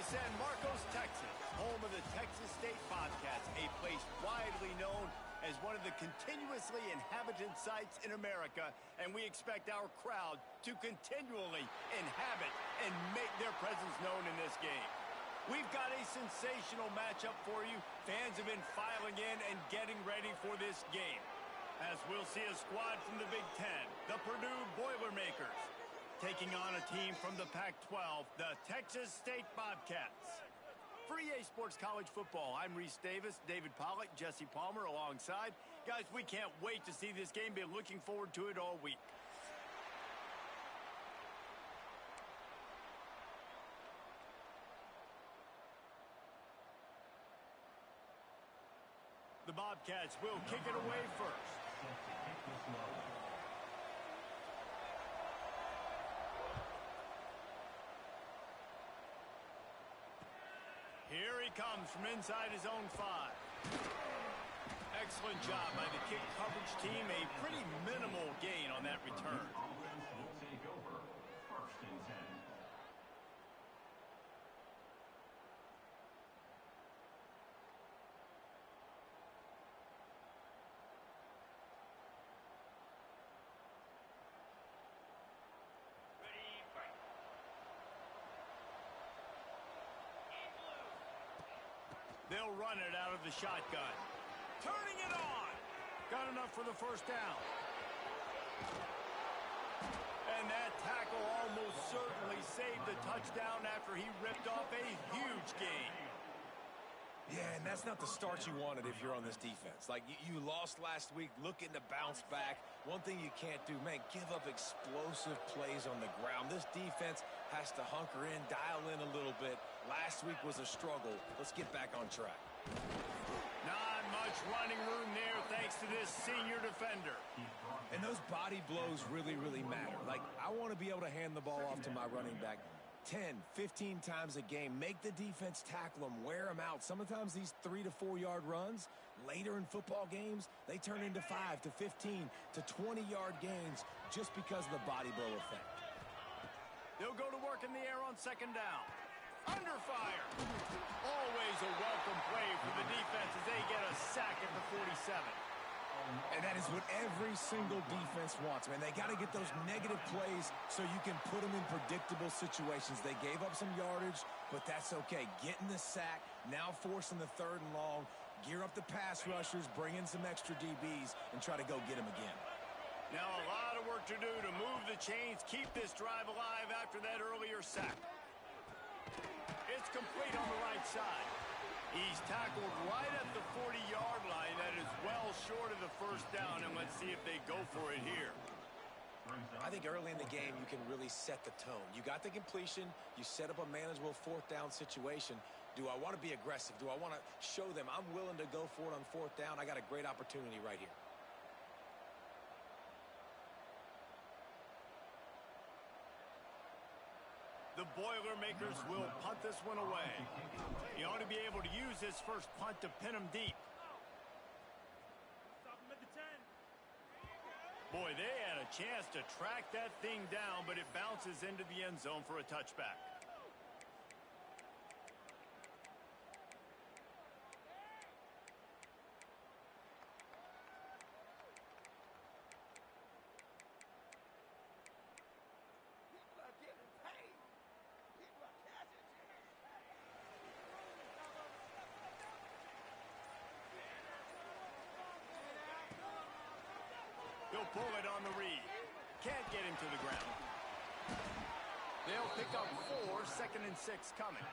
San Marcos, Texas, home of the Texas State Bobcats, a place widely known as one of the continuously inhabited sites in America, and we expect our crowd to continually inhabit and make their presence known in this game. We've got a sensational matchup for you. Fans have been filing in and getting ready for this game, as we'll see a squad from the Big Ten, the Purdue Boilermakers, taking on a team from the Pac-12, the Texas State Bobcats. For EA Sports College Football, I'm Reese Davis, David Pollack, Jesse Palmer alongside. Guys, we can't wait to see this game. Been looking forward to it all week. The Bobcats will kick it away first. Here he comes from inside his own 5. Excellent job by the kick coverage team. A pretty minimal gain on that return. Offense will take over. 1st and 10. They'll run it out of the shotgun. Turning it on. Got enough for the first down. And that tackle almost certainly saved the touchdown after he ripped off a huge gain. Yeah, and that's not the start you wanted if you're on this defense. Like, you lost last week, looking to bounce back. One thing you can't do, man, give up explosive plays on the ground. This defense has to hunker in, dial in a little bit. Last week was a struggle. Let's get back on track. Not much running room there thanks to this senior defender. And those body blows really, really matter. Like, I want to be able to hand the ball off to my running back 10, 15 times a game. Make the defense tackle them, wear them out. Sometimes these 3 to 4 yard runs, later in football games, they turn into 5 to 15 to 20 yard gains just because of the body blow effect. They'll go to work in the air on 2nd down. Under fire. Always a welcome play for the defense as they get a sack at the 47. And that is what every single defense wants, man. They got to get those negative plays so you can put them in predictable situations. They gave up some yardage, but that's okay. Getting the sack, now forcing the 3rd and long, gear up the pass rushers, bring in some extra DBs, and try to go get them again. Now a lot of work to do to move the chains, keep this drive alive after that earlier sack. It's complete on the right side. He's tackled right at the 40-yard line. That is well short of the first down, and let's see if they go for it here. I think early in the game, you can really set the tone. You got the completion. You set up a manageable 4th down situation. Do I want to be aggressive? Do I want to show them I'm willing to go for it on 4th down? I got a great opportunity right here. The Boilermakers will punt this one away. You ought to be able to use this first punt to pin them deep. Stop him at the 10. Boy, they had a chance to track that thing down, but it bounces into the end zone for a touchback. He'll pull it on the read. Can't get him to the ground. They'll pick up 4, 2nd and 6 coming.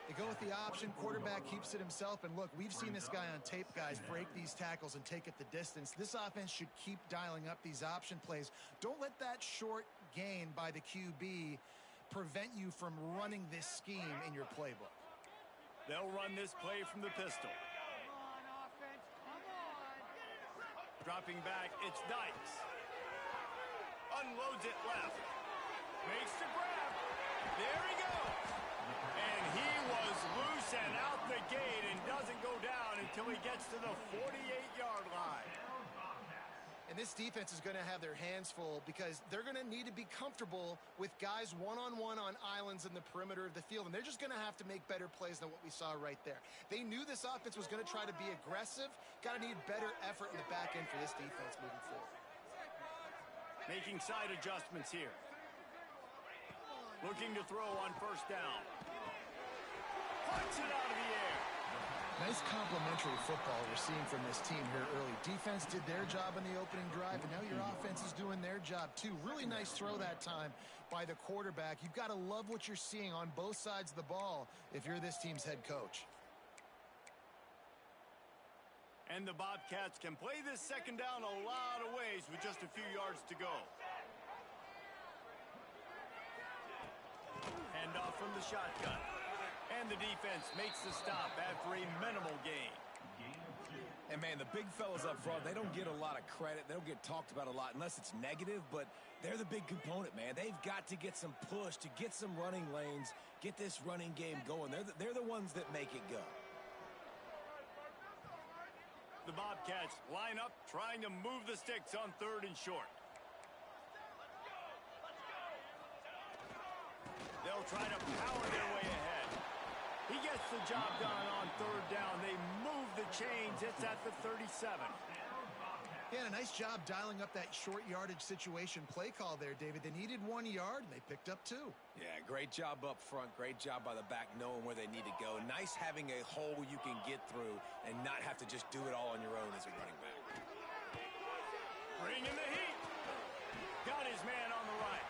They go with the option. Quarterback keeps it himself. And look, we've seen this guy on tape, guys, break these tackles and take it the distance. This offense should keep dialing up these option plays. Don't let that short gain by the QB prevent you from running this scheme in your playbook. They'll run this play from the pistol. Dropping back, it's Dykes. Unloads it left. Makes the grab. There he goes. And he was loose and out the gate and doesn't go down until he gets to the 48-yard line. And this defense is going to have their hands full because they're going to need to be comfortable with guys one-on-one on islands in the perimeter of the field. And they're just going to have to make better plays than what we saw right there. They knew this offense was going to try to be aggressive. Got to need better effort in the back end for this defense moving forward. Making side adjustments here. Looking to throw on first down. Punch it out of the air. Nice complementary football we're seeing from this team here early. Defense did their job in the opening drive, and now your offense is doing their job too. Really nice throw that time by the quarterback. You've got to love what you're seeing on both sides of the ball if you're this team's head coach. And the Bobcats can play this second down a lot of ways with just a few yards to go. Hand off from the shotgun. And the defense makes the stop after a minimal gain. And, man, the big fellas up front, they don't get a lot of credit. They don't get talked about a lot unless it's negative, but they're the big component, man. They've got to get some push, to get some running lanes, get this running game going. They're the ones that make it go. The Bobcats line up, trying to move the sticks on third and short. They'll try to power their way ahead. He gets the job done on third down. They move the chains. It's at the 37. Yeah, a nice job dialing up that short yardage situation play call there, David. They needed 1 yard, and they picked up 2. Yeah, great job up front. Great job by the back knowing where they need to go. Nice having a hole you can get through and not have to just do it all on your own as a running back. Bringing the heat. Got his man on the right.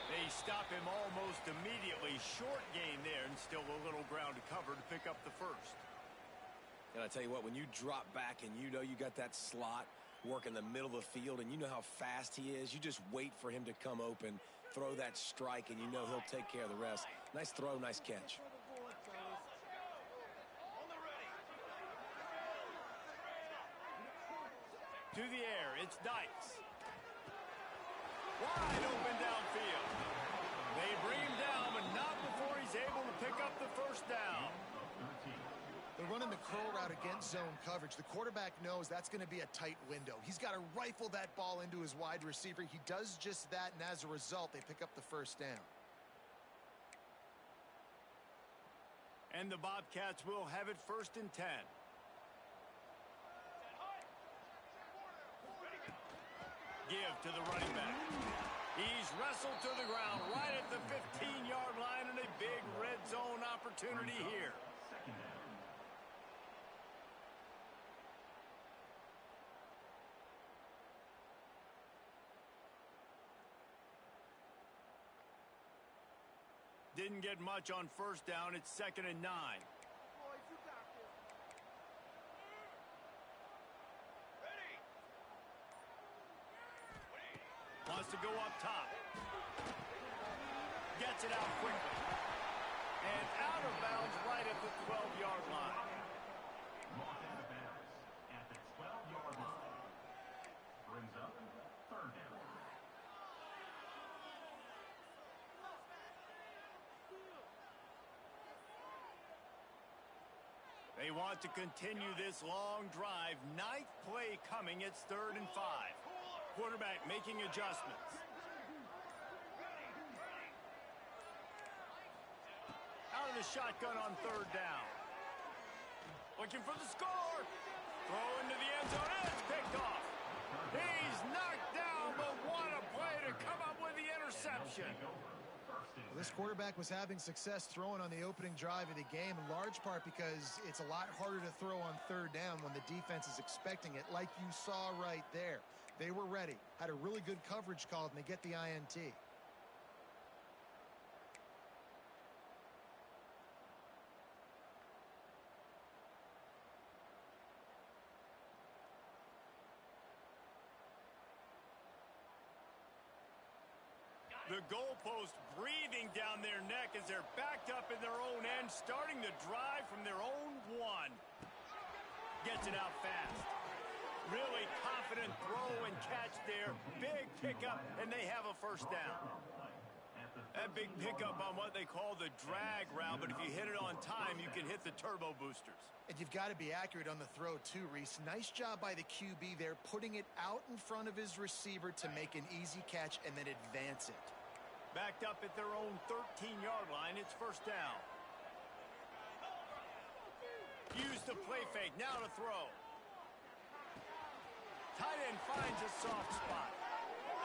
They stop him almost immediately. Short gain there, and still a little ground to cover to pick up the first. And I tell you what, when you drop back and you know you got that slot work in the middle of the field and you know how fast he is, you just wait for him to come open, throw that strike, and you know he'll take care of the rest. Nice throw, nice catch. To the air, it's Dykes. Wide open downfield. They bring him down, but not before he's able to pick up the first down. They're running the curl route against zone coverage. The quarterback knows that's going to be a tight window. He's got to rifle that ball into his wide receiver. He does just that, and as a result, they pick up the first down. And the Bobcats will have it first and 10. Give to the running back. He's wrestled to the ground right at the 15-yard line, and a big red zone opportunity here. Didn't get much on first down. It's 2nd and 9. Wants to go up top. Gets it out quickly. And out of bounds right at the 12-yard line. Ball out of bounds at the 12-yard line. Brings up third down. They want to continue this long drive. 9th play coming. It's 3rd and 5. Quarterback making adjustments. Out of the shotgun on 3rd down. Looking for the score. Throw into the end zone. It's picked off. He's knocked down, but what a play to come up with the interception. Well, this quarterback was having success throwing on the opening drive of the game, in large part because it's a lot harder to throw on 3rd down when the defense is expecting it, like you saw right there. They were ready, had a really good coverage call, and they get the INT. The goalpost breathing down their neck as they're backed up in their own end, starting the drive from their own 1. Gets it out fast. Really confident throw and catch there. Big pickup, and they have a first down. At the That big pickup on what they call the drag route, but if you hit it on time, you can hit the turbo boosters. And you've got to be accurate on the throw too, Reese. Nice job by the QB there, putting it out in front of his receiver to make an easy catch and then advance it. Backed up at their own 13-yard line, it's first down. Use the play fake, now to throw. Tight end finds a soft spot.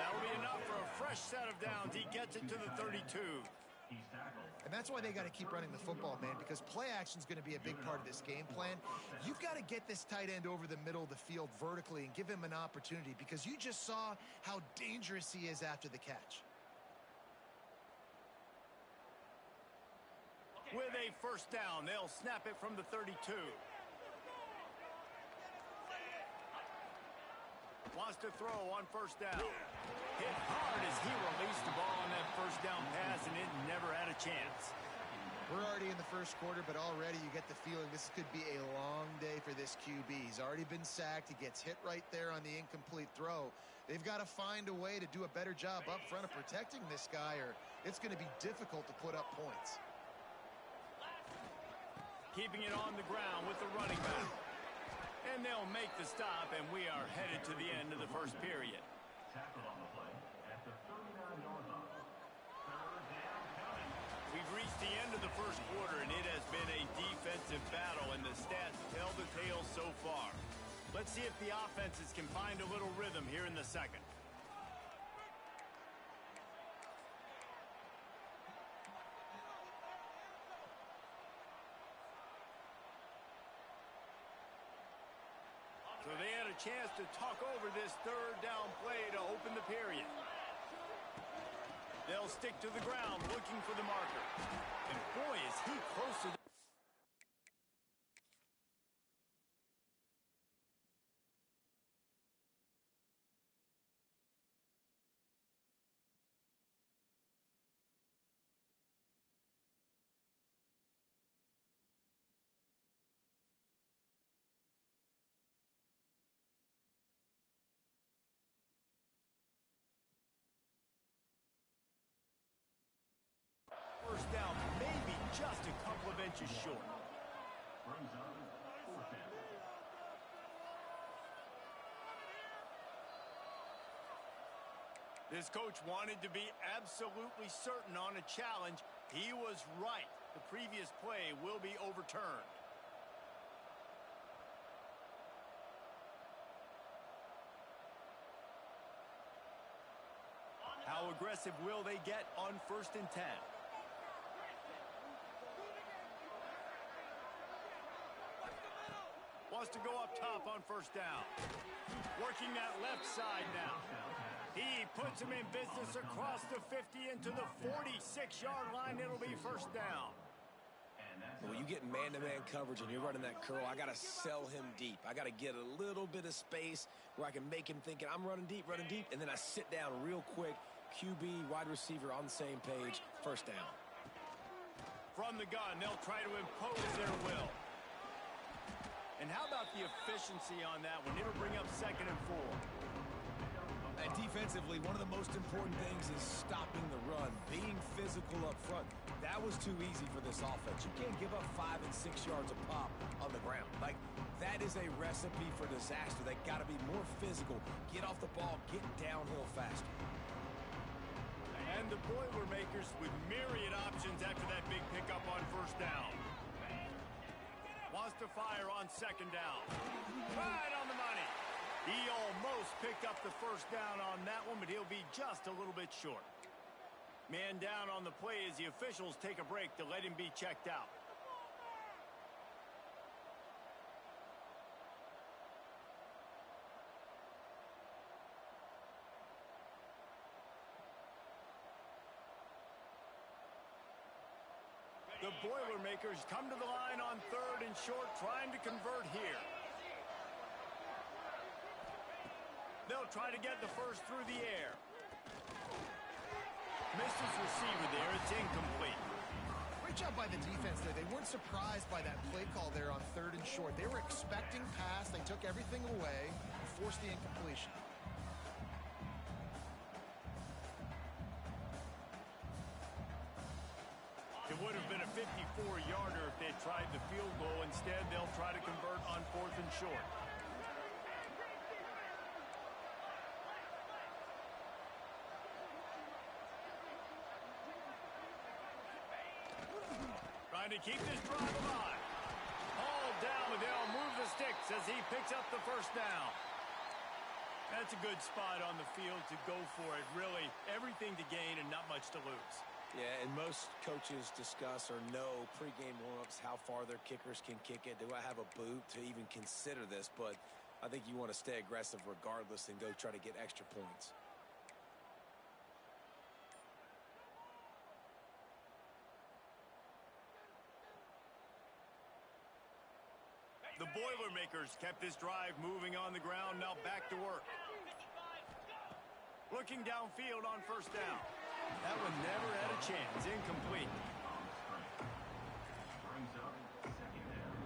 That'll be enough for a fresh set of downs. He gets it to the 32. And that's why they got to keep running the football, man, because play action is going to be a big part of this game plan. You've got to get this tight end over the middle of the field vertically and give him an opportunity, because you just saw how dangerous he is after the catch. With a first down, they'll snap it from the 32. Wants to throw on first down. Hit hard as he released the ball on that first down pass, and it never had a chance. We're already in the first quarter, but already you get the feeling this could be a long day for this QB. He's already been sacked. He gets hit right there on the incomplete throw. They've got to find a way to do a better job up front of protecting this guy, or it's going to be difficult to put up points. Keeping it on the ground with the running back. And they'll make the stop, and we are headed to the end of the first period. Tackle on the play at the 39-yard line. Third down coming. We've reached the end of the first quarter, and it has been a defensive battle, and the stats tell the tale so far. Let's see if the offenses can find a little rhythm here in the second. So they had a chance to talk over this third down play to open the period. They'll stick to the ground looking for the marker. And boy, is he close to the... First down, maybe just a couple of inches short. Brings up fourth down. This coach wanted to be absolutely certain on a challenge. He was right. The previous play will be overturned. How aggressive will they get on 1st and 10? Wants to go up top on first down. Working that left side now. He puts him in business across the 50 into the 46-yard line. It'll be first down. When you get man-to-man coverage and you're running that curl, I got to sell him deep. I got to get a little bit of space where I can make him thinking I'm running deep, and then I sit down real quick. QB, wide receiver on the same page, first down. From the gun, they'll try to impose their will. And how about the efficiency on that one? It'll bring up 2nd and 4. And defensively, one of the most important things is stopping the run, being physical up front. That was too easy for this offense. You can't give up 5 and 6 yards a pop on the ground. Like, that is a recipe for disaster. They got to be more physical, get off the ball, get downhill faster. And the Boilermakers with myriad options after that big pickup on first down. Wants to fire on 2nd down. Right on the money. He almost picked up the first down on that one, but he'll be just a little bit short. Man down on the play as the officials take a break to let him be checked out. The Boilermakers come to the line on 3rd and short, trying to convert here. They'll try to get the first through the air. Misses receiver there. It's incomplete. Great job by the defense there. They weren't surprised by that play call there on 3rd and short. They were expecting pass. They took everything away and forced the incompletion. would have been a 54-yarder if they tried the field goal. Instead, they'll try to convert on 4th and short. Trying to keep this drive alive. Hauled down, but they'll move the sticks as he picks up the first down. That's a good spot on the field to go for it. Really, everything to gain and not much to lose. Yeah, and most coaches discuss or know pregame warm-ups how far their kickers can kick it. Do I have a boot to even consider this? But I think you want to stay aggressive regardless and go try to get extra points. The Boilermakers kept this drive moving on the ground. Now back to work. Looking downfield on first down. That one never had a chance. Incomplete. Brings up second down.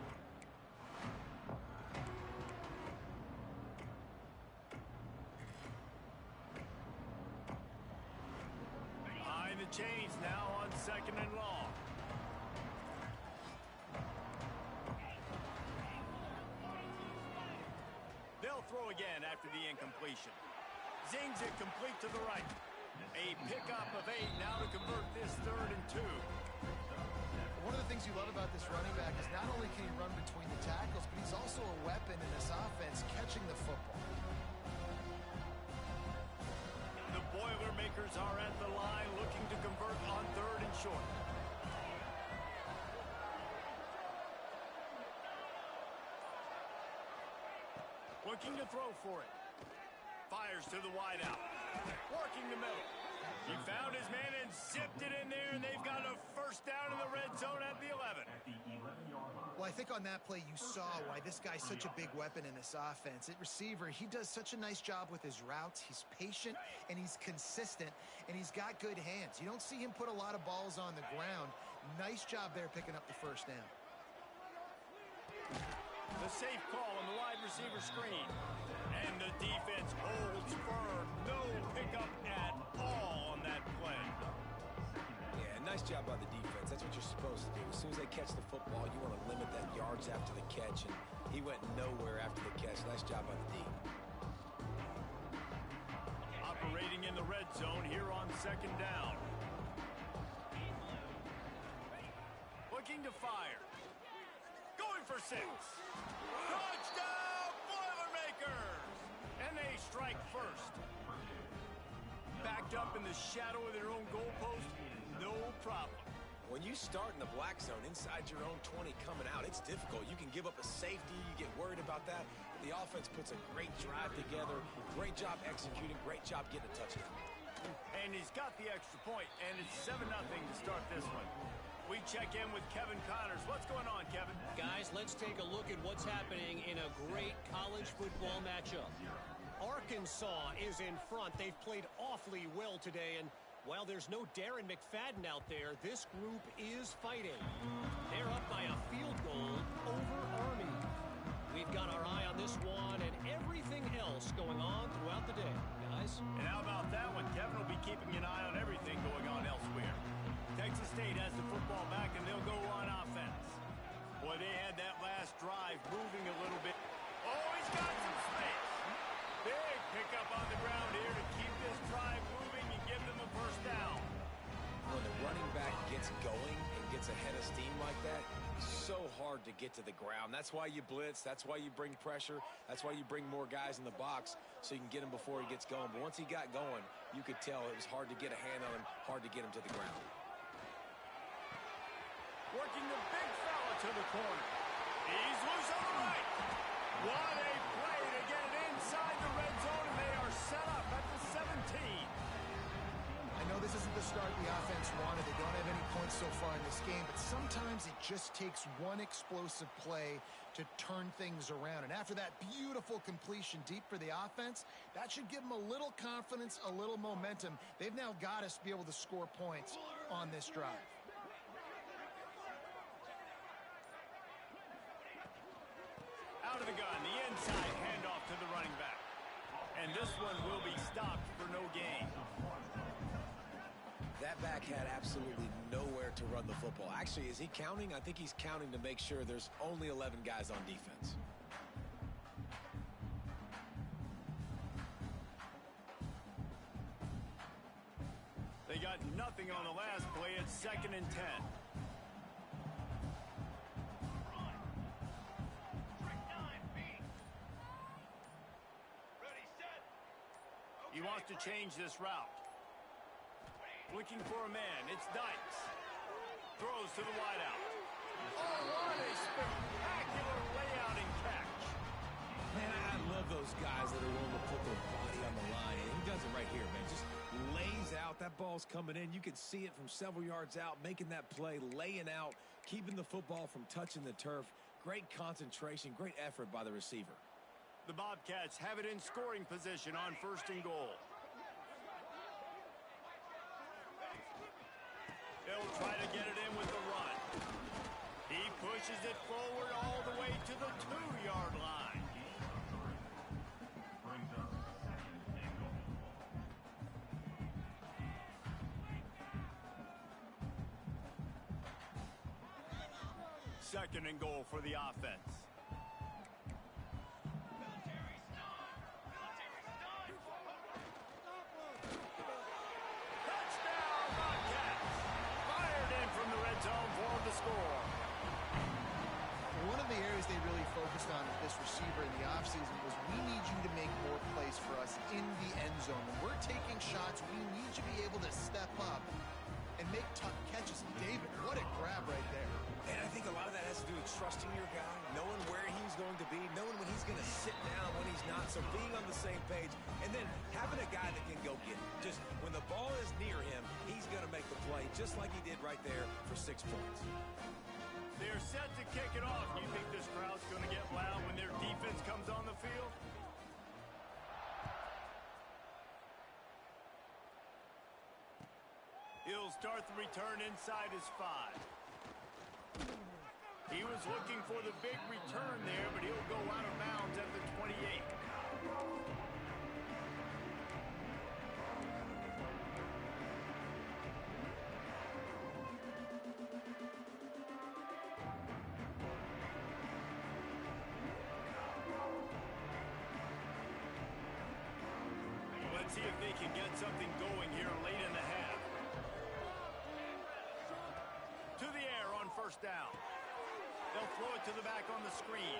Behind the chains now on 2nd and long. They'll throw again after the incompletion. Zings it complete to the right. A pickup of 8 now to convert this 3rd and 2. One of the things you love about this running back is not only can he run between the tackles, but he's also a weapon in this offense catching the football. The Boilermakers are at the line looking to convert on 3rd and short. Looking to throw for it. Fires to the wideout. Working the middle. He found his man and zipped it in there, and they've got a first down in the red zone at the 11. At the 11-yard line. Well, I think on that play you saw why this guy's such a big weapon in this offense. At receiver, he does such a nice job with his routes. He's patient, and he's consistent, and he's got good hands. You don't see him put a lot of balls on the ground. Nice job there picking up the first down. The safe call on the wide receiver screen. And the defense holds firm. No pickup at all on that play. Yeah, nice job by the defense. That's what you're supposed to do. As soon as they catch the football, you want to limit that yards after the catch, and he went nowhere after the catch. Nice job by the D. Operating in the red zone here on 2nd down. Looking to fire. Going for 6. Touchdown, Boilermakers! And they strike first. Backed up in the shadow of their own goalpost, no problem. When you start in the black zone inside your own 20 coming out, it's difficult. You can give up a safety. You get worried about that. The offense puts a great drive together. Great job executing. Great job getting a touchdown. And he's got the extra point, and it's 7-0 to start this one. We check in with Kevin Connors. What's going on, Kevin? Guys, let's take a look at what's happening in a great college football matchup. Arkansas is in front. They've played awfully well today, and while there's no Darren McFadden out there, this group is fighting. They're up by a field goal over Army. We've got our eye on this one and everything else going on throughout the day, guys. And how about that one? Kevin will be keeping an eye on everything going on elsewhere. Texas State has the football back, and they'll go on offense. Boy, they had that last drive moving a little bit. Oh, he's got some space. Big pickup on the ground here to keep this drive moving and give them a first down. When the running back gets going and gets ahead of steam like that, so hard to get to the ground. That's why you blitz. That's why you bring pressure. That's why you bring more guys in the box so you can get him before he gets going. But once he got going, you could tell it was hard to get a hand on him, hard to get him to the ground. Working the big fella to the corner. He's loose on the right. What a play to get it inside the red zone, and they are set up at the 17. I know this isn't the start the offense wanted. They don't have any points so far in this game, but sometimes it just takes one explosive play to turn things around. And after that beautiful completion deep for the offense, that should give them a little confidence, a little momentum. They've now got us to be able to score points on this drive. Out of the gun, the inside handoff to the running back. And this one will be stopped for no gain. That back had absolutely nowhere to run the football. Actually, is he counting? I think he's counting to make sure there's only 11 guys on defense. They got nothing on the last play. It's 2nd and 10. He wants to change this route. Looking for a man. It's Dykes. Throws to the wideout. Oh, what a spectacular layout and catch. Man, I love those guys that are willing to put their body on the line. And he does it right here, man. Just lays out. That ball's coming in. You can see it from several yards out, making that play, laying out, keeping the football from touching the turf. Great concentration, great effort by the receiver. The Bobcats have it in scoring position on 1st and goal. They'll try to get it in with the run. He pushes it forward all the way to the 2-yard line. Brings up 2nd and goal. 2nd and goal for the offense. Score. One of the areas they really focused on with this receiver in the offseason was we need you to make more plays for us in the end zone. When we're taking shots, we need you to be able to step up and make tough catches. David, what a grab right there. And I think a lot of that has to do with trusting your guy, knowing where he's going to be, knowing when he's going to sit down, when he's not, so being on the same page, and then having a guy that can go get it. Just when the ball is near him, he's going to make the play, just like he did right there for 6 points. They're set to kick it off. You think this crowd's going to get loud when their defense comes on the field? He'll start the return inside his 5. He was looking for the big return there, but he'll go out of bounds at the 28. Let's see if they can get something going here late in the half. To the air on 1st down. They'll throw it to the back on the screen.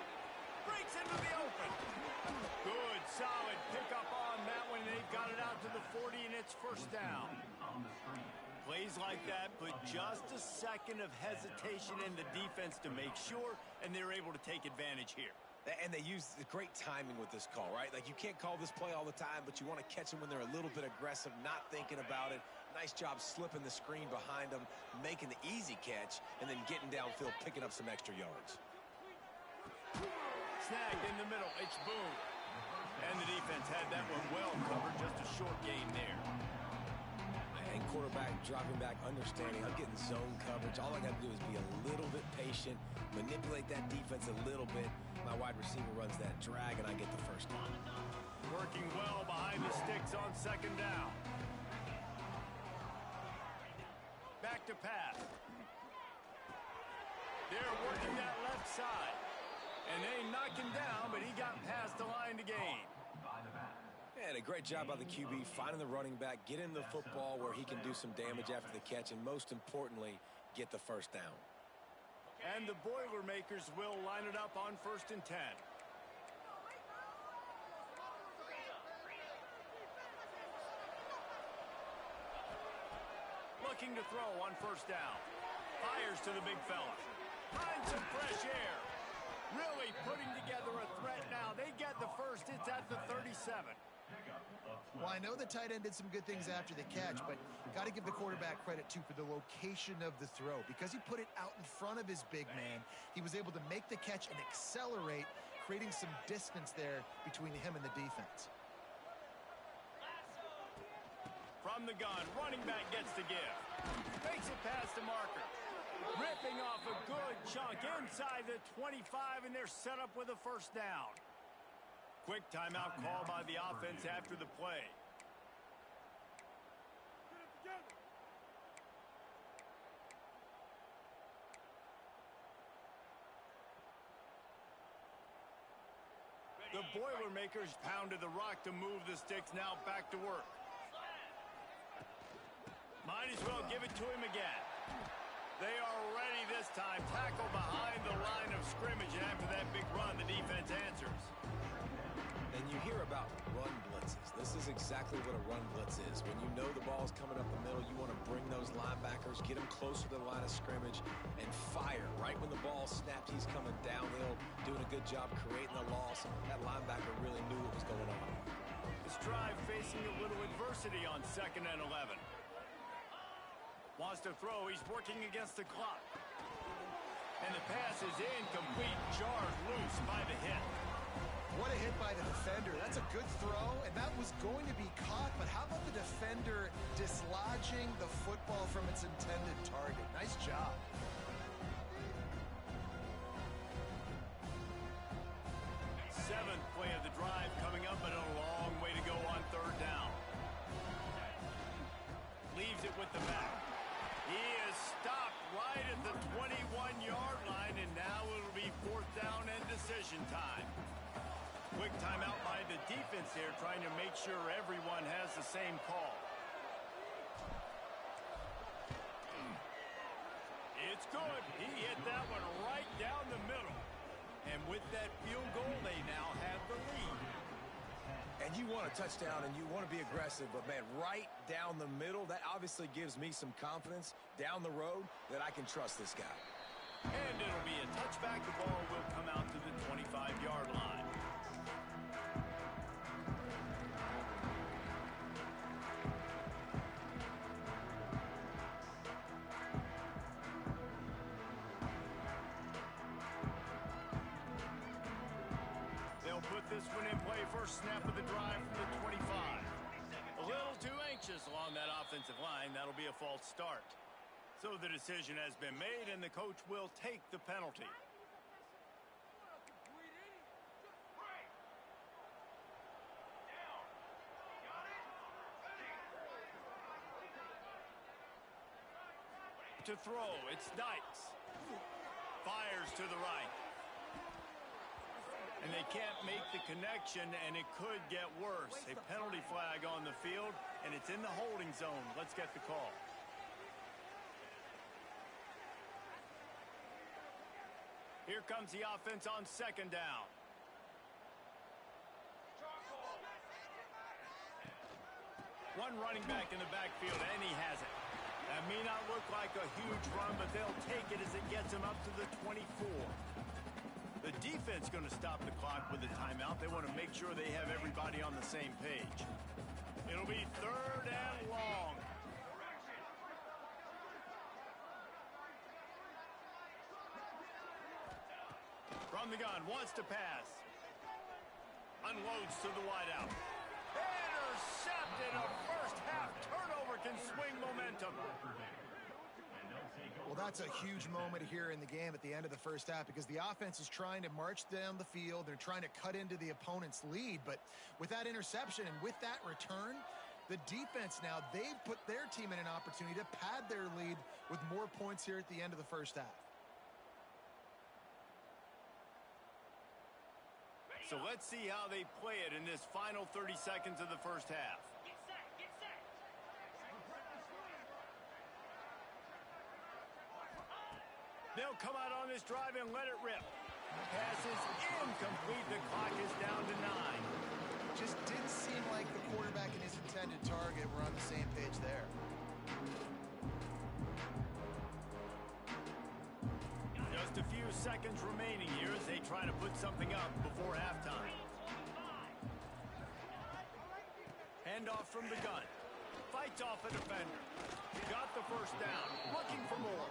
Breaks into the open. Good, solid pickup on that one. They've got it out to the 40, and it's 1st down. Plays like that put just a second of hesitation in the defense to make sure, and they're able to take advantage here. And they use great timing with this call, right? Like, you can't call this play all the time, but you want to catch them when they're a little bit aggressive, not thinking about it. Nice job slipping the screen behind them, making the easy catch, and then getting downfield, picking up some extra yards. Snagged in the middle. It's Boone. And the defense had that one well covered. Just a short game there. And quarterback dropping back, understanding I'm getting zone coverage. All I got to do is be a little bit patient, manipulate that defense a little bit. My wide receiver runs that drag, and I get the 1st down. Working well behind the sticks on 2nd down. Back to pass. They're working that left side. And they knock him down, but he got past the line to gain. And a great job by the QB finding the running back, getting the football where he can do some damage after the catch, and most importantly, get the 1st down. And the Boilermakers will line it up on 1st and 10. Looking to throw on 1st down. Fires to the big fella. Finds some fresh air. Really putting together a threat now. They get the 1st. It's at the 37. Well, I know the tight end did some good things after the catch, but got to give the quarterback credit, too, for the location of the throw. Because he put it out in front of his big man, he was able to make the catch and accelerate, creating some distance there between him and the defense. From the gun, running back gets the give. Makes it past the marker. Ripping off a good chunk inside the 25, and they're set up with a 1st down. Quick timeout call by the offense after the play. The Boilermakers pounded the rock to move the sticks. Now back to work. Might as well give it to him again. They are ready this time. Tackle behind the line of scrimmage, and after that big run, the defense answers. And you hear about run blitzes. This is exactly what a run blitz is. When you know the ball's coming up the middle, you want to bring those linebackers, get them closer to the line of scrimmage, and fire. Right when the ball snapped, he's coming downhill, doing a good job creating the loss. That linebacker really knew what was going on. This drive facing a little adversity on 2nd and 11. Wants to throw. He's working against the clock. And the pass is incomplete. Jarred loose by the hit. What a hit by the defender. That's a good throw, and that was going to be caught, but how about the defender dislodging the football from its intended target? Nice job. Seventh play of the drive coming up, but a long way to go on 3rd down. Leaves it with the back. He is stopped right at the 21-yard line, and now it'll be 4th down and decision time. Quick timeout by the defense here, trying to make sure everyone has the same call. It's good. He hit that one right down the middle. And with that field goal, they now have the lead. And you want a touchdown and you want to be aggressive, but man, right down the middle, that obviously gives me some confidence down the road that I can trust this guy. And it'll be a touchback. The ball will come out to the 25-yard line. Put this one in play. First snap of the drive from the 25. A little too anxious along that offensive line. That'll be a false start. So the decision has been made, and the coach will take the penalty. To throw, it's Dykes. Fires to the right. And they can't make the connection, and it could get worse. A penalty flag on the field, and it's in the holding zone. Let's get the call. Here comes the offense on 2nd down. One running back in the backfield, and he has it. That may not look like a huge run, but they'll take it as it gets him up to the 24. The defense going to stop the clock with a timeout. They want to make sure they have everybody on the same page. It'll be 3rd and long. From the gun, wants to pass. Unloads to the wideout. Intercepted. A first half turnover can swing momentum. Well, that's a huge moment here in the game at the end of the first half because the offense is trying to march down the field. They're trying to cut into the opponent's lead. But with that interception and with that return, the defense now, they've put their team in an opportunity to pad their lead with more points here at the end of the first half. So let's see how they play it in this final 30 seconds of the first half. Get set. They'll come out on this drive and let it rip. Pass is incomplete. The clock is down to 9. Just didn't seem like the quarterback and his intended target were on the same page there. Just a few seconds remaining here as they try to put something up before halftime. Handoff from the gun. Fights off a defender. Got the first down. Looking for more.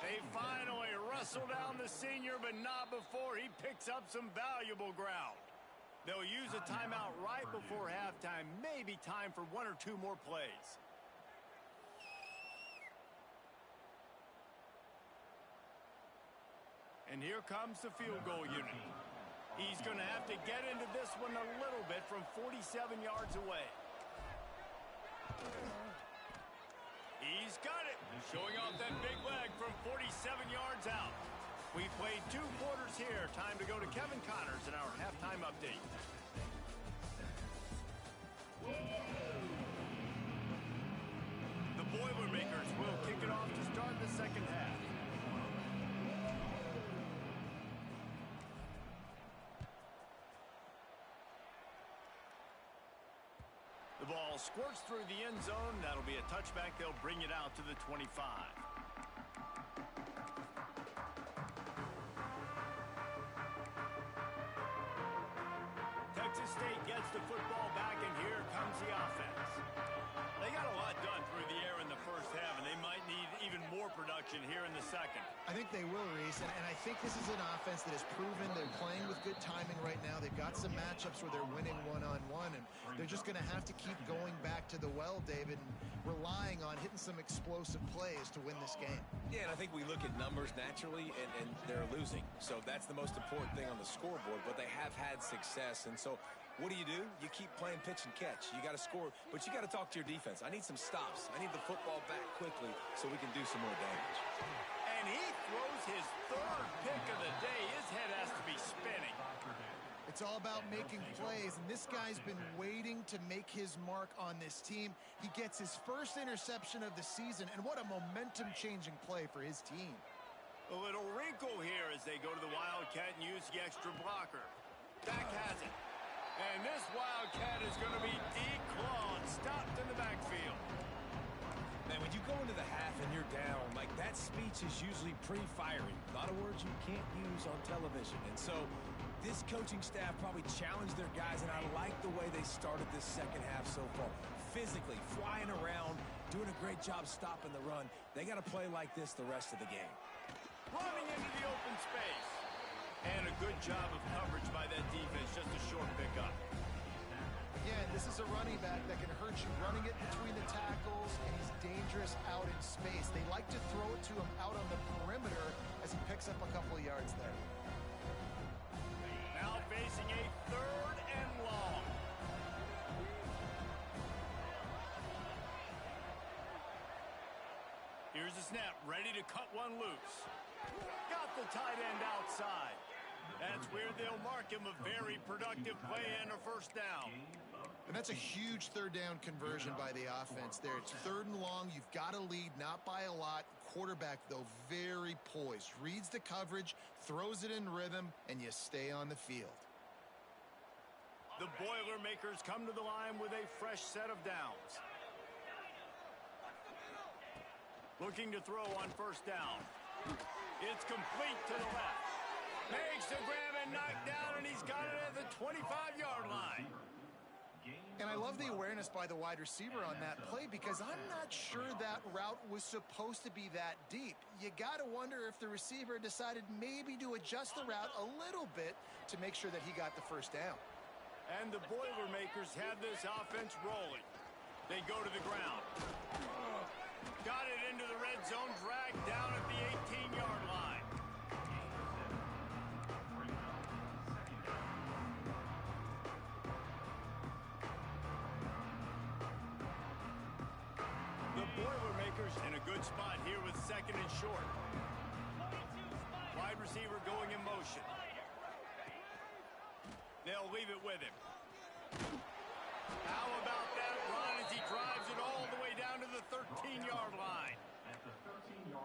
They finally wrestle down the senior, but not before he picks up some valuable ground. They'll use a timeout right before halftime. Maybe time for 1 or 2 more plays. And here comes the field goal unit. He's going to have to get into this one a little bit from 47 yards away. He's got it. Showing off that big leg from 47 yards out. We played 2 quarters here. Time to go to Kevin Connors in our halftime update. The Boilermakers will kick it off to start the second half. The ball squirts through the end zone. That'll be a touchback. They'll bring it out to the 25. Texas State gets the football back, and here comes the offense. They got a lot done through the air in the first half, and they might need even more production here in the second. I think they will, Reese, and I think this is an offense that has proven they're playing with good timing right now. They've got some matchups where they're winning one-on-one, and they're just going to have to keep going back to the well, David, and relying on hitting some explosive plays to win this game. Yeah, and I think we look at numbers naturally, and they're losing. So that's the most important thing on the scoreboard, but they have had success. And so what do? You keep playing pitch and catch. You got to score, but you got to talk to your defense. I need some stops. I need the football back quickly so we can do some more damage. And he throws his 3rd pick of the day. His head has to be spinning. It's all about making plays, and this guy's been waiting to make his mark on this team. He gets his first interception of the season, and what a momentum-changing play for his team. A little wrinkle here as they go to the Wildcat and use the extra blocker. Back has it. And this Wildcat is going to be declawed, stopped in the backfield. Man, when you go into the half and you're down, like that speech is usually pre-firing. A lot of words you can't use on television. And so this coaching staff probably challenged their guys, and I like the way they started this second half so far. Physically, flying around, doing a great job stopping the run. They got to play like this the rest of the game. Running into the open space. And a good job of coverage by that defense, just a short pickup. Yeah, this is a running back that can hurt you running it between the tackles, and he's dangerous out in space. They like to throw it to him out on the perimeter as he picks up a couple of yards there. Now facing a 3rd and long. Here's the snap, ready to cut one loose. Got the tight end outside. That's where they'll mark him. A very productive play and a first down. And that's a huge 3rd down conversion by the offense there. It's 3rd and long. You've got to lead, not by a lot. Quarterback, though, very poised. Reads the coverage, throws it in rhythm, and you stay on the field. The Boilermakers come to the line with a fresh set of downs. Looking to throw on first down. It's complete to the left. Makes the grab and knocked down, and he's got it at the 25-yard line. And I love the awareness by the wide receiver on that play, because I'm not sure that route was supposed to be that deep. You got to wonder if the receiver decided maybe to adjust the route a little bit to make sure that he got the first down. And the Boilermakers have this offense rolling. They go to the ground. Got it into the red zone, dragged down at the 18-yard line. The Boilermakers in a good spot here with 2nd and short. Wide receiver going in motion. They'll leave it with him. How about that run as he drives it all the way down to the 13-yard line?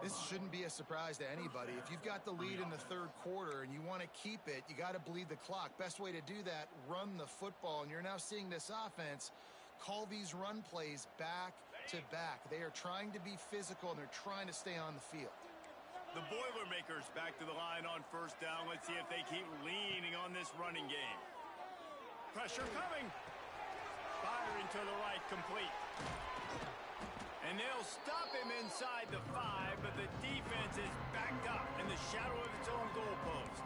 This shouldn't be a surprise to anybody. If you've got the lead in the 3rd quarter and you want to keep it, you got to bleed the clock. Best way to do that, run the football. And you're now seeing this offense call these run plays back to back. They are trying to be physical, and they're trying to stay on the field. The Boilermakers back to the line on first down. Let's see if they keep leaning on this running game. Pressure coming. Firing to the right, complete. And they'll stop him inside the 5, but the defense is backed up in the shadow of its own goalpost.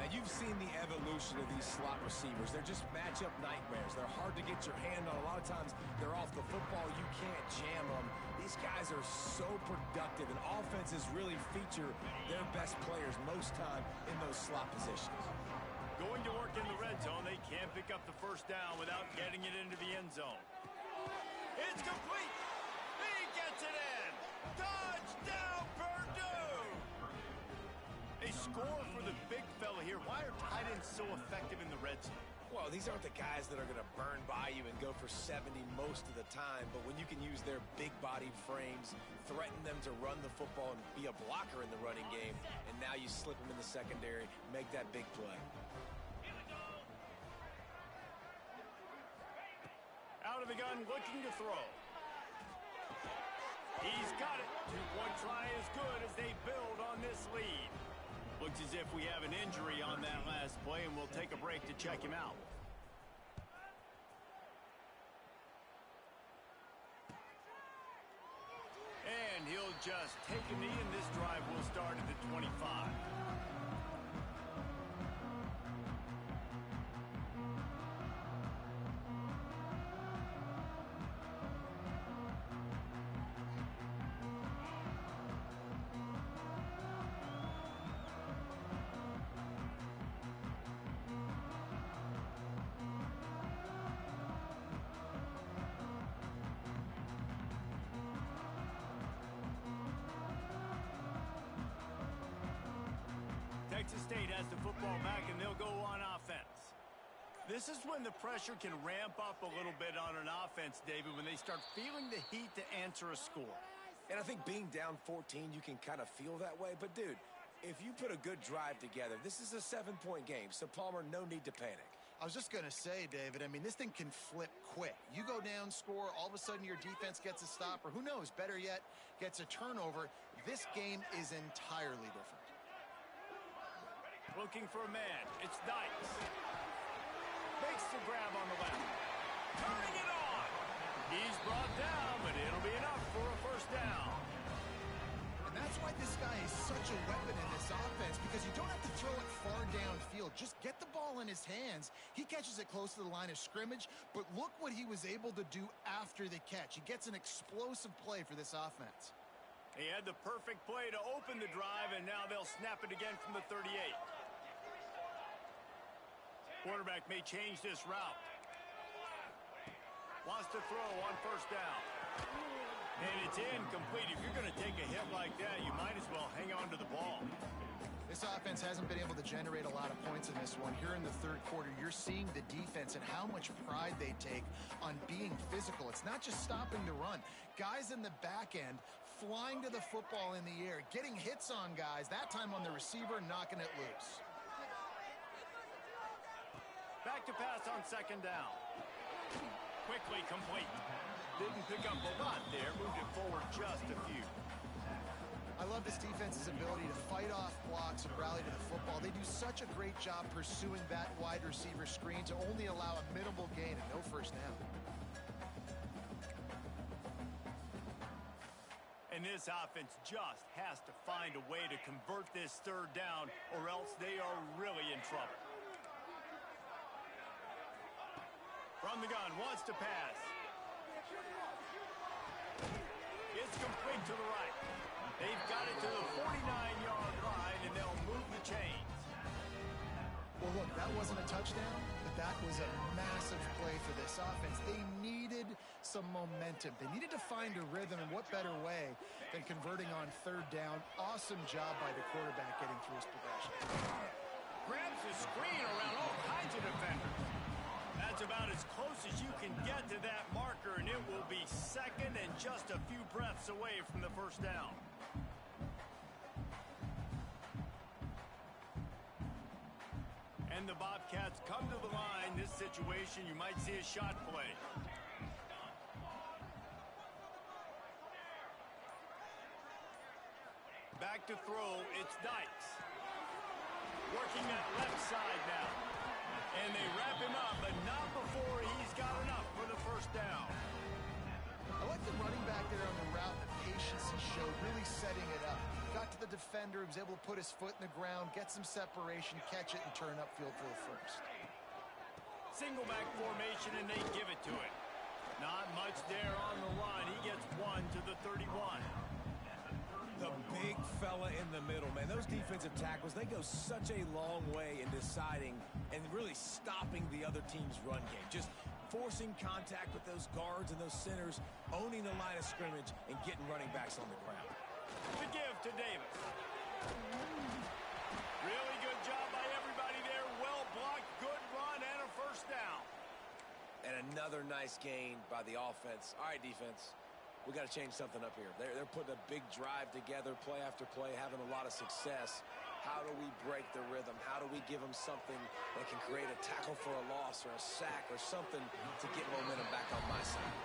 Now, you've seen the evolution of these slot receivers. They're just matchup nightmares. They're hard to get your hand on. A lot of times, they're off the football. You can't jam them. These guys are so productive, and offenses really feature their best players most time in those slot positions. Going to work in the red zone, they can't pick up the first down without getting it into the end zone. It's complete. He gets it in. Touchdown, Purdue. been so effective in the red zone? Well, these aren't the guys that are going to burn by you and go for 70 most of the time, but when you can use their big-bodied frames, threaten them to run the football and be a blocker in the running game, and now you slip them in the secondary, make that big play. Out of the gun, looking to throw. He's got it. Two-point try as good as they build on this lead. Looks as if we have an injury on that last play, and we'll take a break to check him out. And he'll just take a knee, and this drive will start at the 25. Texas State has the football back, and they'll go on offense. This is when the pressure can ramp up a little bit on an offense, David, when they start feeling the heat to answer a score. And I think being down 14, you can kind of feel that way. But, dude, if you put a good drive together, this is a 7-point game. So, Palmer, no need to panic. I was just going to say, David, I mean, this thing can flip quick. You go down, score, all of a sudden your defense gets a stop, or who knows, better yet, gets a turnover. This game is entirely different. Looking for a man. It's Dykes. Makes the grab on the left. Turning it on. He's brought down, but it'll be enough for a first down. And that's why this guy is such a weapon in this offense, because you don't have to throw it far downfield. Just get the ball in his hands. He catches it close to the line of scrimmage, but look what he was able to do after the catch. He gets an explosive play for this offense. He had the perfect play to open the drive, and now they'll snap it again from the 38. Quarterback may change this route. Wants to throw on first down. And it's incomplete. If you're going to take a hit like that, you might as well hang on to the ball. This offense hasn't been able to generate a lot of points in this one. Here in the third quarter, you're seeing the defense and how much pride they take on being physical. It's not just stopping the run. Guys in the back end flying to the football in the air, getting hits on guys, that time on the receiver, knocking it loose. Back to pass on second down. Quickly complete. Didn't pick up a lot there. Moved it forward just a few. I love this defense's ability to fight off blocks and rally to the football. They do such a great job pursuing that wide receiver screen to only allow a minimal gain and no first down. And this offense just has to find a way to convert this third down, or else they are really in trouble. From the gun, wants to pass. It's complete to the right. They've got it to the 49-yard line, and they'll move the chains. Well, look, that wasn't a touchdown, but that was a massive play for this offense. They needed some momentum. They needed to find a rhythm, and what better way than converting on third down. Awesome job by the quarterback getting through his progression. Grabs the screen around all kinds of defenders. That's about as close as you can get to that marker, and it will be second and just a few breaths away from the first down. And the Bobcats come to the line. This situation, you might see a shot play. Back to throw, it's Dykes. Working that left side now. And they wrap him up, but not before he's got enough for the first down. I like the running back there on the route, the patience he showed, really setting it up. Got to the defender, he was able to put his foot in the ground, get some separation, catch it, and turn upfield for the first. Single back formation, and they give it to him. Not much there on the run. He gets one to the 31. The big fella in the middle, man. Those defensive tackles, they go such a long way in deciding and really stopping the other team's run game. Just forcing contact with those guards and those centers, owning the line of scrimmage, and getting running backs on the ground. The give to Davis. Really good job by everybody there. Well block, good run, and a first down. And another nice gain by the offense. All right, defense, we got to change something up here. They're putting a big drive together, play after play, having a lot of success. How do we break the rhythm? How do we give them something that can create a tackle for a loss or a sack or something to get momentum back on my side?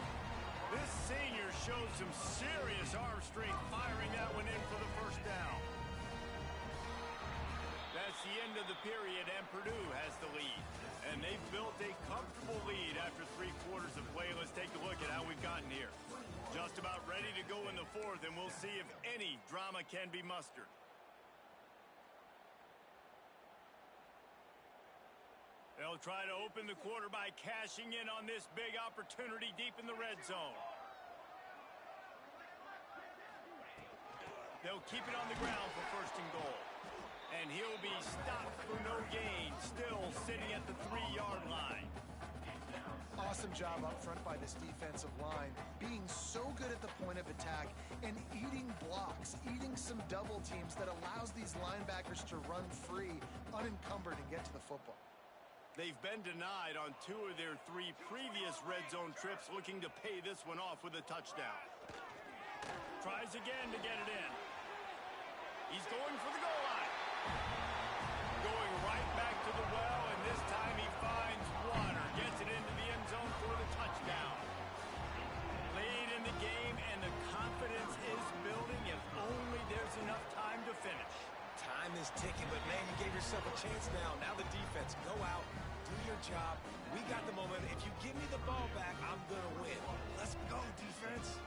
This senior showed some serious arm strength firing that one in for the first down. That's the end of the period, and Purdue has the lead. And they've built a comfortable lead after 3 quarters of play. Let's take a look at how we've gotten here. Just about ready to go in the fourth, and we'll see if any drama can be mustered. They'll try to open the quarter by cashing in on this big opportunity deep in the red zone. They'll keep it on the ground for first and goal. And he'll be stopped for no gain, still sitting at the 3-yard line. Awesome job up front by this defensive line, being so good at the point of attack and eating blocks, eating some double teams that allows these linebackers to run free, unencumbered, and get to the football. They've been denied on 2 of their 3 previous red zone trips, looking to pay this one off with a touchdown. Tries again to get it in. He's going for the goal line. Going right back to the well, and this time he finds one or gets it into the end zone for the touchdown. Late in the game, and the confidence is building if only there's enough time to finish. Time is ticking, but man, you gave yourself a chance now. Now the defense, go out, do your job. We got the momentum. If you give me the ball back, I'm going to win. Let's go, defense.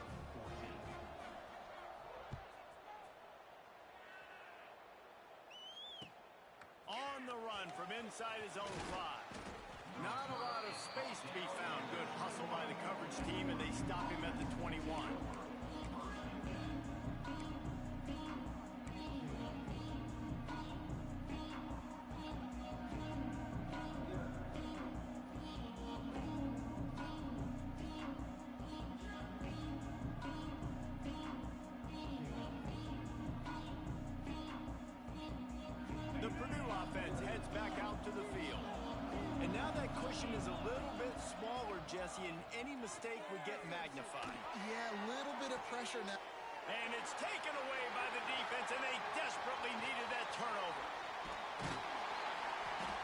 On the run from inside his own 5. Not a lot of space to be found. Good hustle by the coverage team, and they stop him at the 21. The Purdue offense heads back out to the field. And now that cushion is a little bit smaller, Jesse, and any mistake would get magnified. Yeah, a little bit of pressure now. And it's taken away by the defense, and they desperately needed that turnover.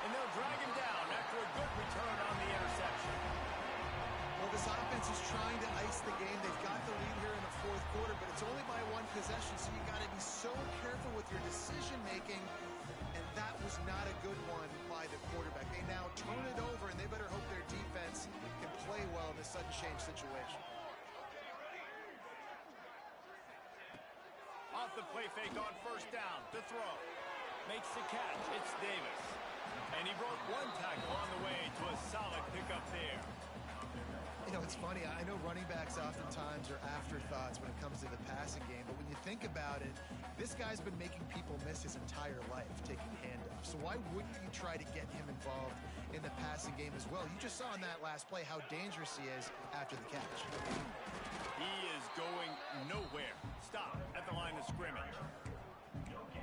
And they'll drag him down after a good return on the interception. Well, this offense is trying to ice the game. They've got the lead here in the 4th quarter, but it's only by 1 possession, so you got to be so careful with your decision-making. And that was not a good one by the quarterback. They now turn it over, and they better hope their defense can play well in this sudden change situation. Off the play fake on first down to throw. Makes the catch. It's Davis. And he broke 1 tackle on the way to a solid pickup there. You know, it's funny. I know running backs oftentimes are afterthoughts when it comes to the passing game, but when you think about it, this guy's been making people miss his entire life taking handoffs. So why wouldn't you try to get him involved in the passing game as well? You just saw in that last play how dangerous he is after the catch. He is going nowhere. Stop at the line of scrimmage.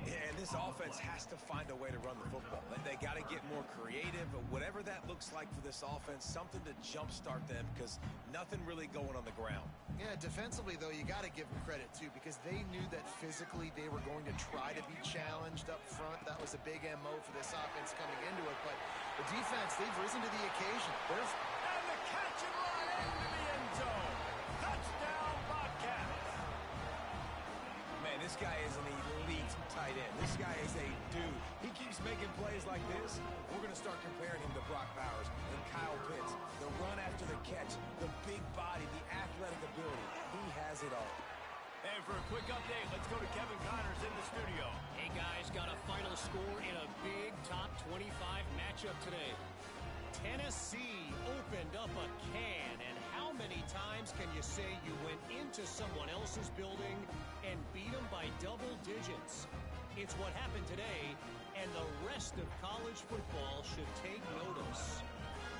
Yeah, and this offense has to find a way to run the football. They got to get more creative, or whatever that looks like for this offense, something to jumpstart them, because nothing really going on the ground. Yeah, defensively, though, you got to give them credit, too, because they knew that physically they were going to try to be challenged up front. That was a big MO for this offense coming into it, but the defense, they've risen to the occasion. And the catch and run into the end zone. Touchdown, Bobcats. Man, this guy is an elite tight end. This guy is a dude. He keeps making plays like this. We're going to start comparing him to Brock Bowers and Kyle Pitts. The run after the catch, the big body, the athletic ability. He has it all. And for a quick update, let's go to Kevin Connors in the studio. Hey, guys, got a final score in a big top 25 matchup today. Tennessee opened up a can, and how many times can you say you went into someone else's building and beat them by double digits? It's what happened today, and the rest of college football should take notice.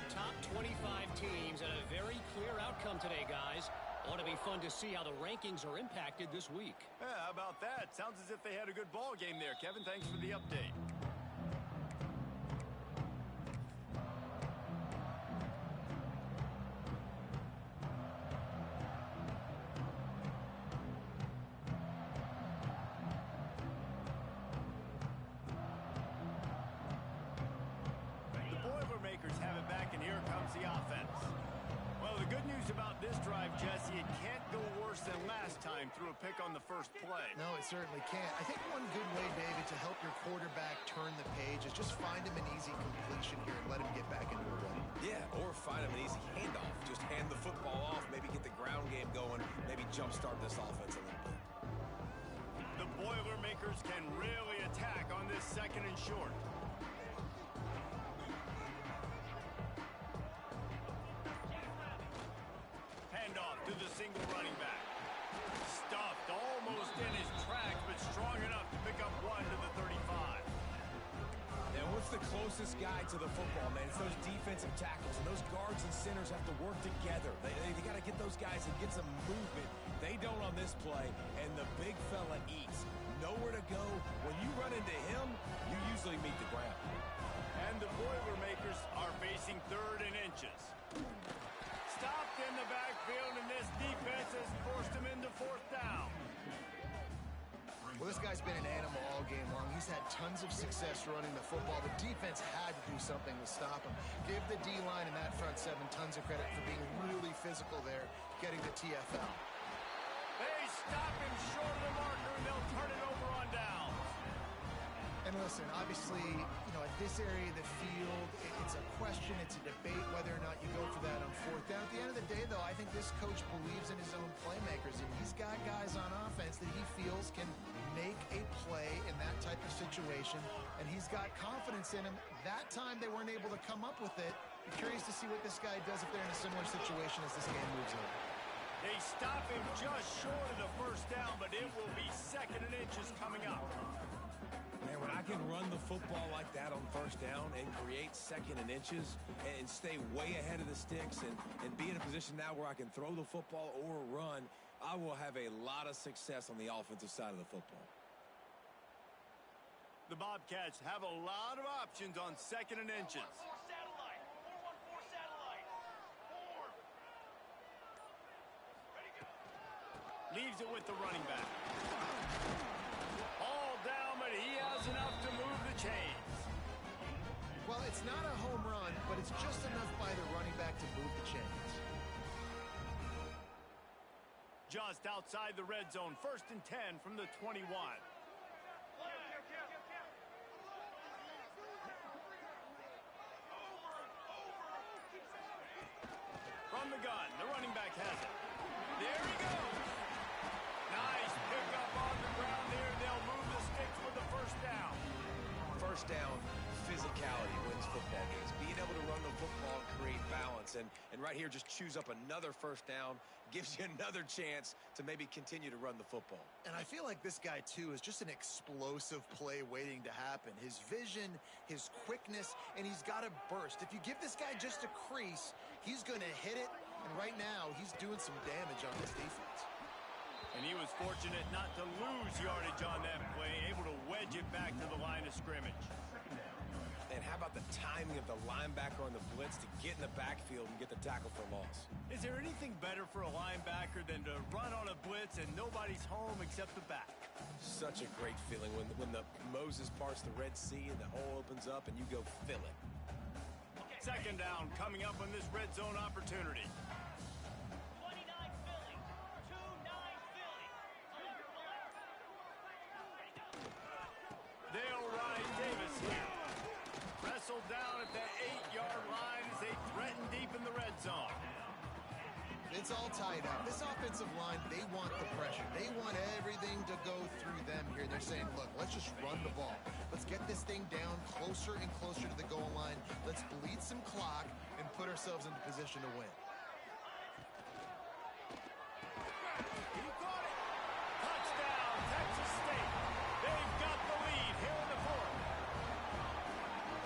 Top 25 teams and a very clear outcome today, guys. Ought to be fun to see how the rankings are impacted this week. Yeah, how about that? Sounds as if they had a good ball game there. Kevin, thanks for the update. the offense. Well, the good news about this drive, Jesse, it can't go worse than last time through a pick on the first play. No, it certainly can't. I think one good way, David, to help your quarterback turn the page is just find him an easy completion here and let him get back into a run. Yeah, or find him an easy handoff. Just hand the football off, maybe get the ground game going, maybe jumpstart this offense a little bit. The Boilermakers can really attack on this second and short. Handoff to the single running back. Stuffed almost in his tracks, but strong enough to pick up one to the 35. And what's the closest guy to the football, man? It's those defensive tackles, and those guards and centers have to work together. They got to get those guys and get some movement. They don't on this play, and the big fella eats. Nowhere to go. When you run into him, you usually meet the ground. And the Boilermakers are facing 3rd and inches. Stopped in the backfield, and this defense has forced him into 4th down. Well, this guy's been an animal all game long. He's had tons of success running the football. The defense had to do something to stop him. Give the D-line and that front seven tons of credit for being really physical there, getting the TFL. They stop him short of the marker, and they'll turn it over on downs. And listen, obviously, at this area of the field, it's a question, it's a debate whether or not you go for that on 4th down. At the end of the day, though, I think this coach believes in his own playmakers, and he's got guys on offense that he feels can make a play in that type of situation, and he's got confidence in him. That time, they weren't able to come up with it. I'm curious to see what this guy does if they're in a similar situation as this game moves on. They stop him just short of the 1st down, but it will be 2nd and inches coming up. Man, when I can run the football like that on 1st down and create 2nd and inches and stay way ahead of the sticks and be in a position now where I can throw the football or run, I will have a lot of success on the offensive side of the football. The Bobcats have a lot of options on 2nd and inches. Leaves it with the running back. All down, but he has enough to move the chains. Well, it's not a home run, but it's just enough by the running back to move the chains. Just outside the red zone, 1st and 10 from the 21. From the gun, the running back has it. There he goes. Nice pickup on the ground there. They'll move the sticks with the 1st down. 1st down, physicality wins football games. Being able to run the football and create balance. And right here, just choose up another 1st down. Gives you another chance to maybe continue to run the football. And I feel like this guy, too, is just an explosive play waiting to happen. His vision, his quickness, and he's got a burst. If you give this guy just a crease, he's going to hit it. And right now, he's doing some damage on this defense. And he was fortunate not to lose yardage on that play, able to wedge it back to the line of scrimmage. And how about the timing of the linebacker on the blitz to get in the backfield and get the tackle for loss? Is there anything better for a linebacker than to run on a blitz and nobody's home except the back? Such a great feeling when the Moses parts the Red Sea and the hole opens up and you go fill it. 2nd down coming up on this red zone opportunity. They'll ride Davis here. Wrestled down at the 8-yard line as they threaten deep in the red zone. It's all tied up. This offensive line, they want the pressure. They want everything to go through them here. They're saying, look, let's just run the ball. Let's get this thing down closer and closer to the goal line. Let's bleed some clock and put ourselves into position to win. He caught it. Touchdown, Texas State. They've got the lead here in the 4th.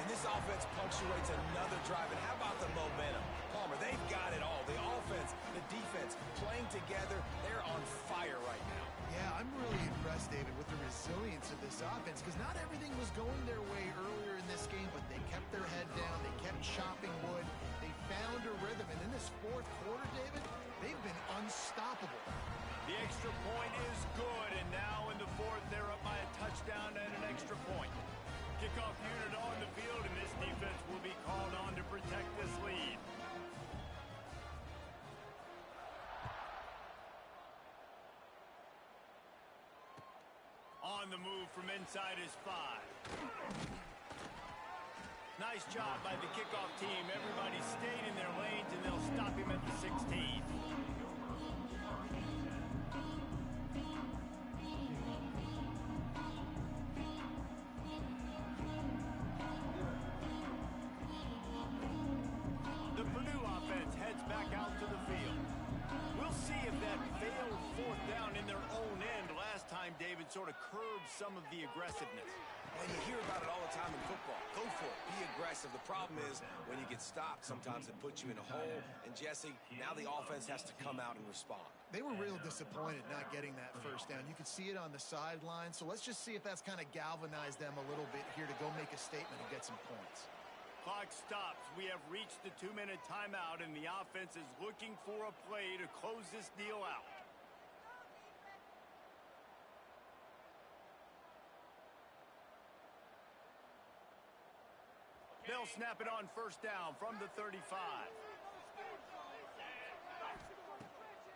And this offense punctuates another drive. And how about the momentum? Palmer, they've got it all. The offense, the defense, playing together. They're on fire right now. Yeah, I'm really impressed, David, with the resilience of this offense because not everything was going their way earlier in this game, but they kept their head down. They kept chopping wood. They found a rhythm. And in this 4th quarter, David, they've been unstoppable. The extra point is good, and now in the 4th, they're up by a touchdown and an extra point. Kickoff unit on the field, and this defense will be called on to protect this lead. on the move from inside his 5. Nice job by the kickoff team. Everybody stayed in their lanes, and they'll stop him at the 16. The Purdue offense heads back out to the field. We'll see if that failed 4th down in their own end last time, David, sort of curbed some of the aggressiveness. Well, you hear about it all the time in football. Go for it. Be aggressive. The problem is when you get stopped, sometimes it puts you in a hole. And, Jesse, now the offense has to come out and respond. They were real disappointed not getting that 1st down. You could see it on the sideline. So let's just see if that's kind of galvanized them a little bit here to go make a statement and get some points. Clock stops. We have reached the 2-minute timeout, and the offense is looking for a play to close this deal out. They'll snap it on 1st down from the 35.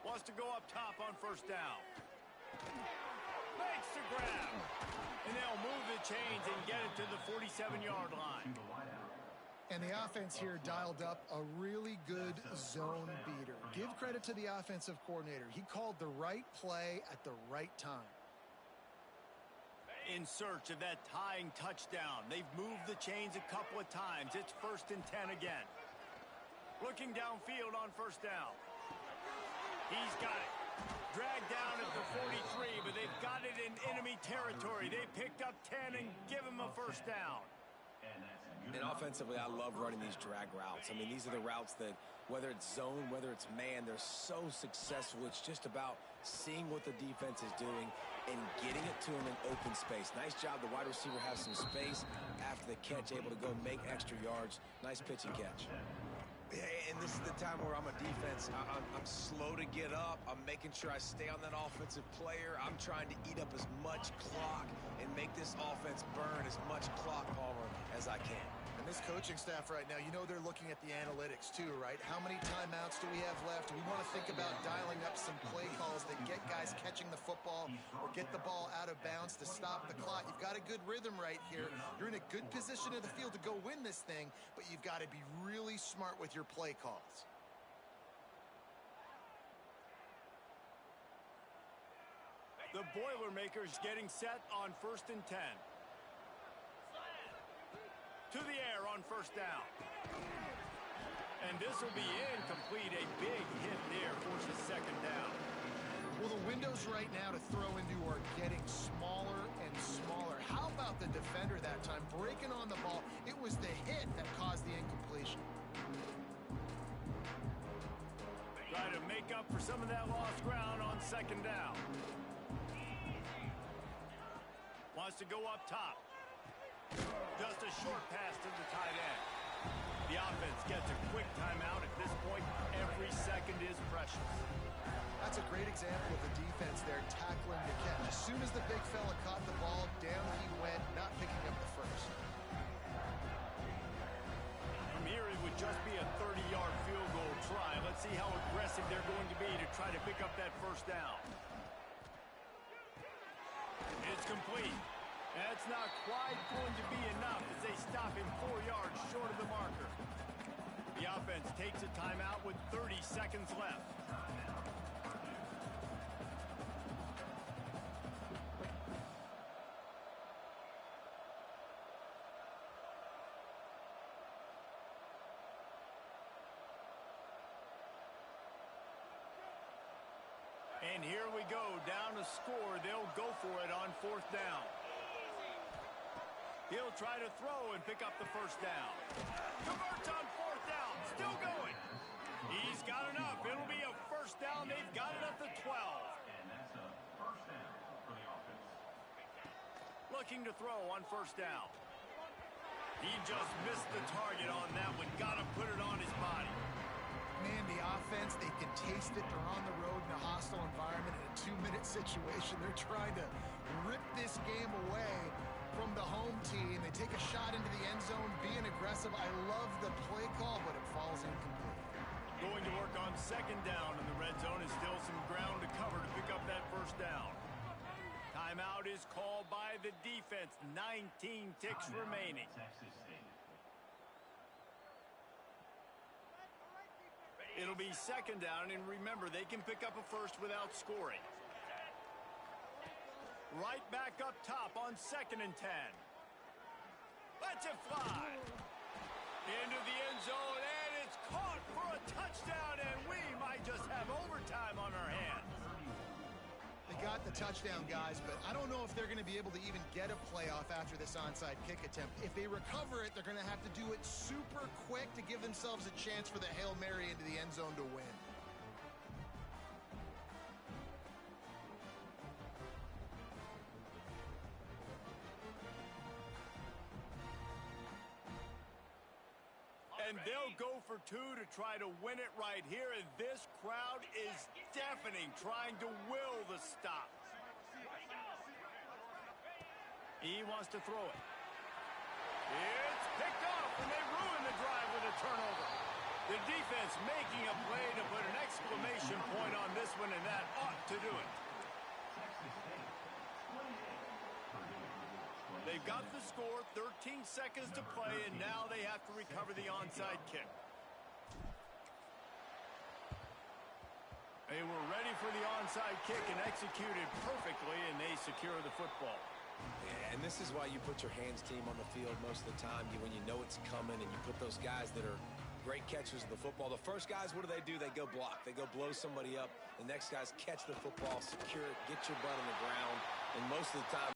Wants to go up top on 1st down. Makes the grab. And they'll move the chains and get it to the 47-yard line. And the offense here dialed up a really good zone beater. Give credit to the offensive coordinator. He called the right play at the right time. In search of that tying touchdown. They've moved the chains a couple of times. It's 1st and 10 again. Looking downfield on 1st down. He's got it. Dragged down at the 43, but they've got it in enemy territory. They picked up 10 and give him a 1st down. And offensively, I love running these drag routes. I mean, these are the routes that, whether it's zone, whether it's man, they're so successful. It's just about seeing what the defense is doing and getting it to him in open space. Nice job. The wide receiver has some space after the catch, able to go make extra yards. Nice pitch and catch. And this is the time where I'm a defense. I'm slow to get up. I'm making sure I stay on that offensive player. I'm trying to eat up as much clock and make this offense burn as much clock, Palmer, as I can. And this coaching staff right now, you know they're looking at the analytics too, right? How many timeouts do we have left? We want to think about dialing up some play calls that get guys catching the football or get the ball out of bounds to stop the clock. You've got a good rhythm right here. You're in a good position of the field to go win this thing, but you've got to be really smart with your play calls. The Boilermakers getting set on 1st and 10. To the air on 1st down. And this will be incomplete. A big hit there forces 2nd down. Well, the windows right now to throw into are getting smaller and smaller. How about the defender that time breaking on the ball? It was the hit that caused the incompletion. Try to make up for some of that lost ground on 2nd down. Wants to go up top. Just a short pass to the tight end. The offense gets a quick timeout. At this point, every second is precious. That's a great example of the defense there tackling the catch. As soon as the big fella caught the ball, down he went, not picking up the first. From here, it would just be a 30-yard field goal try. Let's see how aggressive they're going to be to try to pick up that 1st down. It's complete. That's not quite going to be enough as they stop him 4 yards short of the marker. The offense takes a timeout with 30 seconds left. And here we go, down a score. They'll go for it on 4th down. He'll try to throw and pick up the 1st down. Converts on 4th down, still going. He's got enough. It'll be a 1st down. They've got it at the 12. And that's a 1st down for the offense. Looking to throw on 1st down. He just missed the target on that one. Got to put it on his body. Man, the offense, they can taste it. They're on the road in a hostile environment in a 2-minute situation. They're trying to rip this game away from the home team. They take a shot into the end zone, being aggressive. I love the play call, but it falls incomplete. Going to work on 2nd down in the red zone. Is still some ground to cover to pick up that 1st down. Timeout is called by the defense. 19 ticks remaining. Texas State. It'll be second down, and remember, they can pick up a first without scoring. Right back up top on 2nd and 10. Lets it fly. Into the end zone, and it's caught for a touchdown, and we might just have overtime on our hands. They got the touchdown, guys, but I don't know if they're going to be able to even get a playoff after this onside kick attempt. If they recover it, they're going to have to do it super quick to give themselves a chance for the Hail Mary into the end zone to win. And they'll go for 2 to try to win it right here. And this crowd is deafening, trying to will the stop. He wants to throw it. It's picked off, and they ruin the drive with a turnover. The defense making a play to put an exclamation point on this one, and that ought to do it. They've got the score, 13 seconds to play, and now they have to recover the onside kick. They were ready for the onside kick and executed perfectly, and they secure the football. Yeah, and this is why you put your hands team on the field most of the time. When you know it's coming, and you put those guys that are great catchers of the football. The first guys, what do? They go block. They go blow somebody up. The next guys catch the football, secure it, get your butt on the ground, and most of the time,